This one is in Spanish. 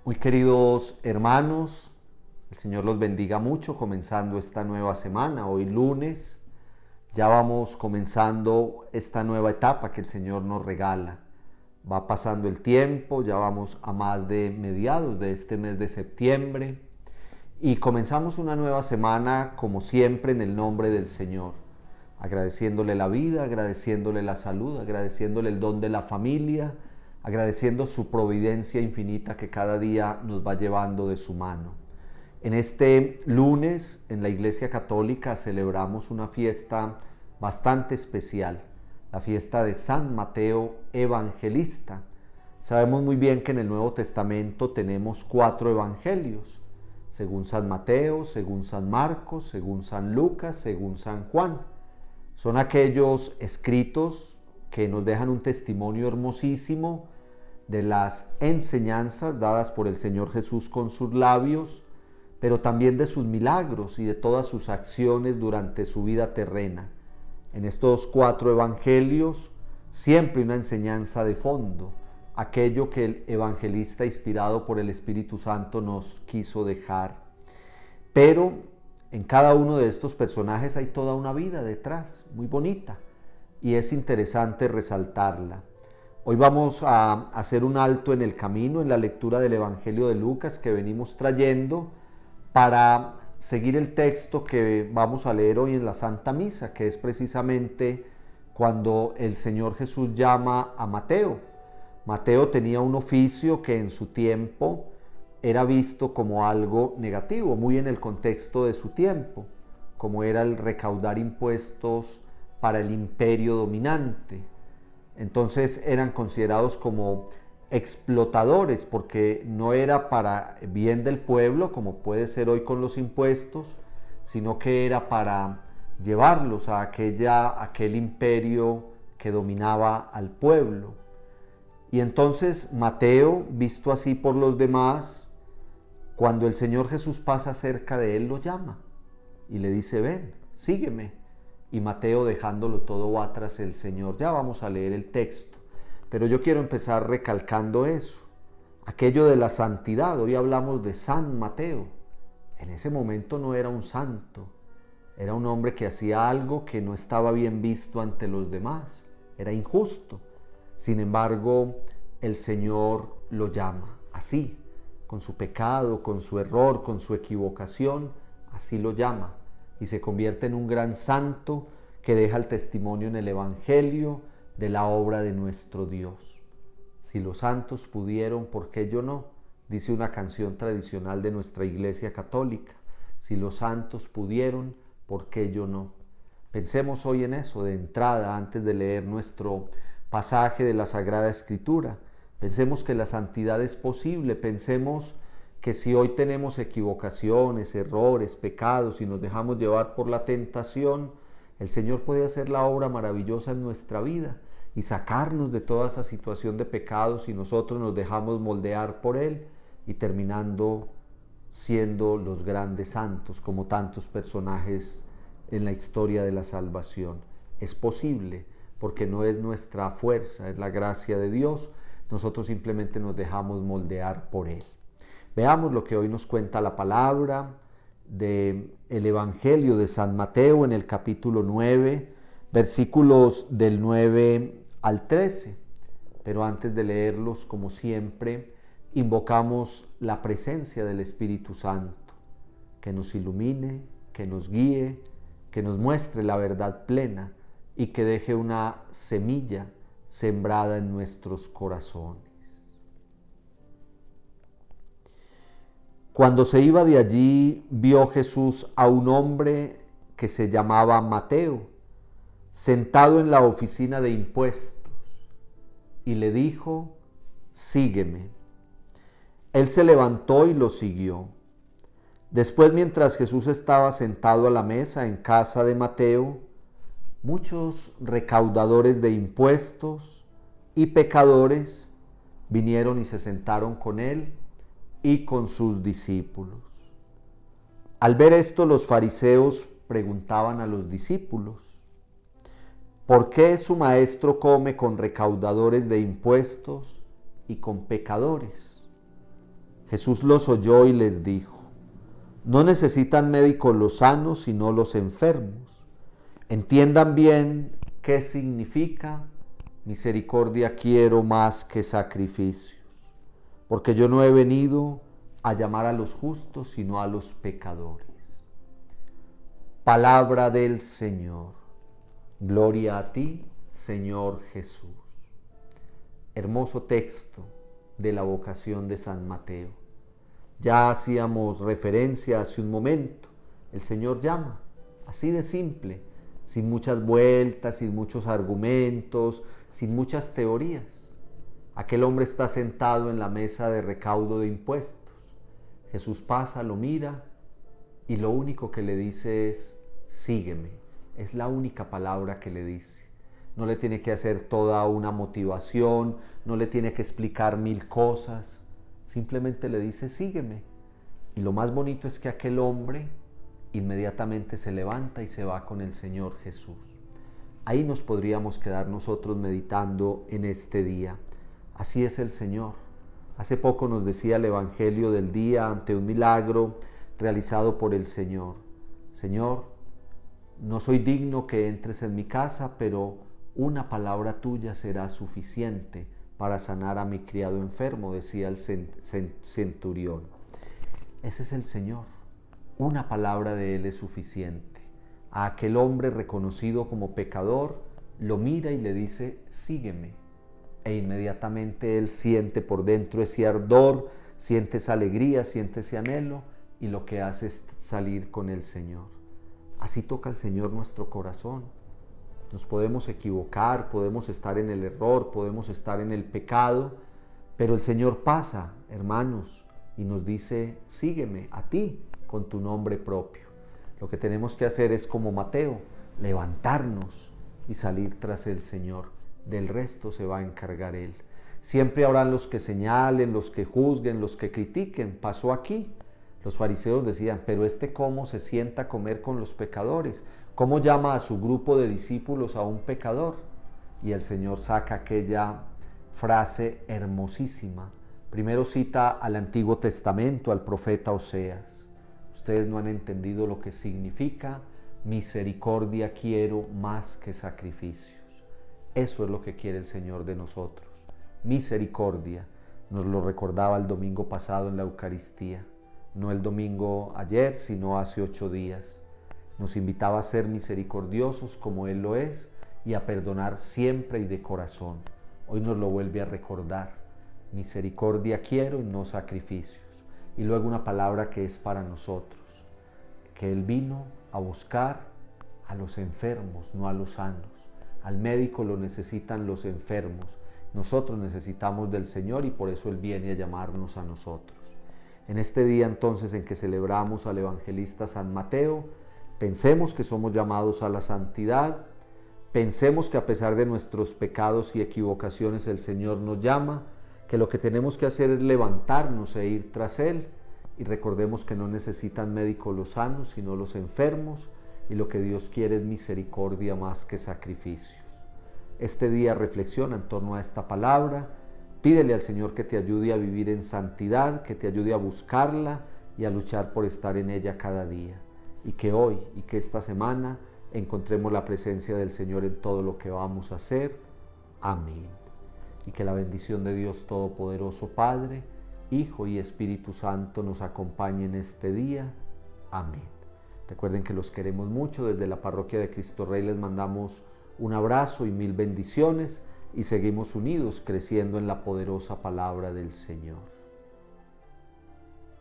Muy queridos hermanos, el Señor los bendiga mucho comenzando esta nueva semana. Hoy lunes ya vamos comenzando esta nueva etapa que el Señor nos regala. Va pasando el tiempo, ya vamos a más de mediados de este mes de septiembre y comenzamos una nueva semana como siempre en el nombre del Señor, agradeciéndole la vida, agradeciéndole la salud, agradeciéndole el don de la familia, agradeciendo su providencia infinita que cada día nos va llevando de su mano. En este lunes, en la Iglesia Católica, celebramos una fiesta bastante especial, la fiesta de San Mateo Evangelista. Sabemos muy bien que en el Nuevo Testamento tenemos 4 evangelios, según San Mateo, según San Marcos, según San Lucas, según San Juan. Son aquellos escritos que nos dejan un testimonio hermosísimo de las enseñanzas dadas por el Señor Jesús con sus labios, pero también de sus milagros y de todas sus acciones durante su vida terrena. En estos 4 evangelios, siempre una enseñanza de fondo, aquello que el evangelista inspirado por el Espíritu Santo nos quiso dejar. Pero en cada uno de estos personajes hay toda una vida detrás, muy bonita, y es interesante resaltarla. Hoy vamos a hacer un alto en el camino, en la lectura del Evangelio de Lucas que venimos trayendo para seguir el texto que vamos a leer hoy en la Santa Misa, que es precisamente cuando el Señor Jesús llama a Mateo. Mateo tenía un oficio que en su tiempo era visto como algo negativo, muy en el contexto de su tiempo, como era el recaudar impuestos para el imperio dominante. Entonces eran considerados como explotadores porque no era para bien del pueblo, como puede ser hoy con los impuestos, sino que era para llevarlos a aquel imperio que dominaba al pueblo. Y entonces Mateo, visto así por los demás, cuando el Señor Jesús pasa cerca de él, lo llama y le dice: ven, sígueme. Y Mateo, dejándolo todo, va tras el Señor. Ya vamos a leer el texto, pero yo quiero empezar recalcando eso, aquello de la santidad. Hoy hablamos de San Mateo. En ese momento no era un santo, era un hombre que hacía algo que no estaba bien visto ante los demás, era injusto. Sin embargo, el Señor lo llama así, con su pecado, con su error, con su equivocación, así lo llama. Y se convierte en un gran santo que deja el testimonio en el Evangelio de la obra de nuestro Dios. Si los santos pudieron, ¿por qué yo no? Dice una canción tradicional de nuestra Iglesia Católica. Si los santos pudieron, ¿por qué yo no? Pensemos hoy en eso de entrada, antes de leer nuestro pasaje de la Sagrada Escritura. Pensemos que la santidad es posible, pensemos que si hoy tenemos equivocaciones, errores, pecados y nos dejamos llevar por la tentación, el Señor puede hacer la obra maravillosa en nuestra vida y sacarnos de toda esa situación de pecado si nosotros nos dejamos moldear por Él y terminando siendo los grandes santos como tantos personajes en la historia de la salvación. Es posible porque no es nuestra fuerza, es la gracia de Dios. Nosotros simplemente nos dejamos moldear por Él. Veamos lo que hoy nos cuenta la palabra del Evangelio de San Mateo en el capítulo 9, versículos del 9 al 13. Pero antes de leerlos, como siempre, invocamos la presencia del Espíritu Santo, que nos ilumine, que nos guíe, que nos muestre la verdad plena y que deje una semilla sembrada en nuestros corazones. Cuando se iba de allí, vio Jesús a un hombre que se llamaba Mateo, sentado en la oficina de impuestos, y le dijo: sígueme. Él se levantó y lo siguió. Después, mientras Jesús estaba sentado a la mesa en casa de Mateo, muchos recaudadores de impuestos y pecadores vinieron y se sentaron con él y con sus discípulos. Al ver esto, los fariseos preguntaban a los discípulos: ¿por qué su maestro come con recaudadores de impuestos y con pecadores? Jesús los oyó y les dijo: no necesitan médicos los sanos, sino los enfermos. Entiendan bien qué significa misericordia quiero más que sacrificios, porque yo no he venido a llamar a los justos, sino a los pecadores. Palabra del Señor. Gloria a ti, Señor Jesús. Hermoso texto de la vocación de San Mateo. Ya hacíamos referencia hace un momento. El Señor llama, así de simple, sin muchas vueltas, sin muchos argumentos, sin muchas teorías. Aquel hombre está sentado en la mesa de recaudo de impuestos. Jesús pasa, lo mira y lo único que le dice es: sígueme. Es la única palabra que le dice. No le tiene que hacer toda una motivación, no le tiene que explicar mil cosas. Simplemente le dice: sígueme. Y lo más bonito es que aquel hombre inmediatamente se levanta y se va con el Señor Jesús. Ahí nos podríamos quedar nosotros meditando en este día. Así es el Señor. Hace poco nos decía el Evangelio del día ante un milagro realizado por el Señor: Señor, no soy digno que entres en mi casa, pero una palabra tuya será suficiente para sanar a mi criado enfermo, decía el centurión. Ese es el Señor. Una palabra de Él es suficiente. A aquel hombre reconocido como pecador, lo mira y le dice: sígueme. E inmediatamente él siente por dentro ese ardor, siente esa alegría, siente ese anhelo, y lo que hace es salir con el Señor. Así toca el Señor nuestro corazón. Nos podemos equivocar, podemos estar en el error, podemos estar en el pecado, pero el Señor pasa, hermanos, y nos dice: sígueme a ti con tu nombre propio. Lo que tenemos que hacer es, como Mateo, levantarnos y salir tras el Señor. Del resto se va a encargar Él. Siempre habrán los que señalen, los que juzguen, los que critiquen. Pasó aquí. Los fariseos decían: pero ¿cómo se sienta a comer con los pecadores? ¿Cómo llama a su grupo de discípulos a un pecador? Y el Señor saca aquella frase hermosísima. Primero cita al Antiguo Testamento, al profeta Oseas. Ustedes no han entendido lo que significa misericordia quiero más que sacrificios. Eso es lo que quiere el Señor de nosotros. Misericordia. Nos lo recordaba el domingo pasado en la Eucaristía. No el domingo ayer, sino hace 8 días. Nos invitaba a ser misericordiosos como Él lo es y a perdonar siempre y de corazón. Hoy nos lo vuelve a recordar. Misericordia quiero y no sacrificios. Y luego una palabra que es para nosotros. Que Él vino a buscar a los enfermos, no a los sanos. Al médico lo necesitan los enfermos. Nosotros necesitamos del Señor y por eso Él viene a llamarnos a nosotros. En este día entonces en que celebramos al evangelista San Mateo, pensemos que somos llamados a la santidad, pensemos que a pesar de nuestros pecados y equivocaciones el Señor nos llama, que lo que tenemos que hacer es levantarnos e ir tras Él, y recordemos que no necesitan médicos los sanos, sino los enfermos, y lo que Dios quiere es misericordia más que sacrificios. Este día reflexiona en torno a esta palabra, pídele al Señor que te ayude a vivir en santidad, que te ayude a buscarla y a luchar por estar en ella cada día. Y que hoy y que esta semana encontremos la presencia del Señor en todo lo que vamos a hacer. Amén. Y que la bendición de Dios Todopoderoso, Padre, Hijo y Espíritu Santo nos acompañe en este día. Amén. Recuerden que los queremos mucho. Desde la Parroquia de Cristo Rey les mandamos un abrazo y 1000 bendiciones y seguimos unidos creciendo en la poderosa palabra del Señor.